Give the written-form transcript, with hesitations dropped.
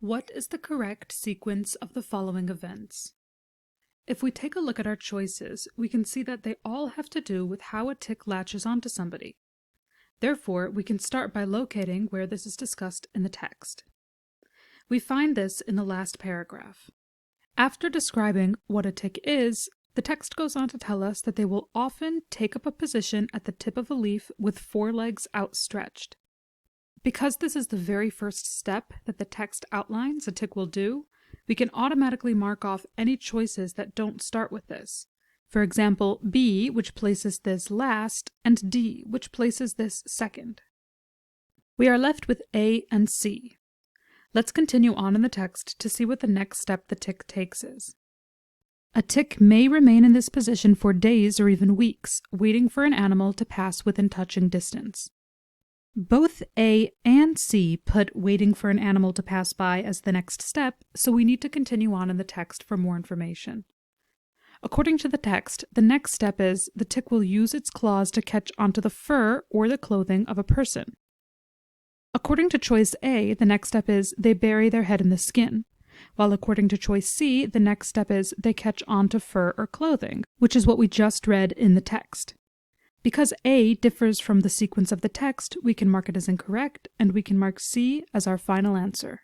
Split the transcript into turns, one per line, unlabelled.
What is the correct sequence of the following events? If we take a look at our choices, we can see that they all have to do with how a tick latches onto somebody. Therefore, we can start by locating where this is discussed in the text. We find this in the last paragraph. After describing what a tick is, the text goes on to tell us that they will often take up a position at the tip of a leaf with forelegs outstretched. Because this is the very first step that the text outlines a tick will do, we can automatically mark off any choices that don't start with this. For example, B, which places this last, and D, which places this second. We are left with A and C. Let's continue on in the text to see what the next step the tick takes is. A tick may remain in this position for days or even weeks, waiting for an animal to pass within touching distance. Both A and C put waiting for an animal to pass by as the next step, so we need to continue on in the text for more information. According to the text, the next step is the tick will use its claws to catch onto the fur or the clothing of a person. According to choice A, the next step is they bury their head in the skin, while according to choice C, the next step is they catch onto fur or clothing, which is what we just read in the text. Because A differs from the sequence of the text, we can mark it as incorrect, and we can mark C as our final answer.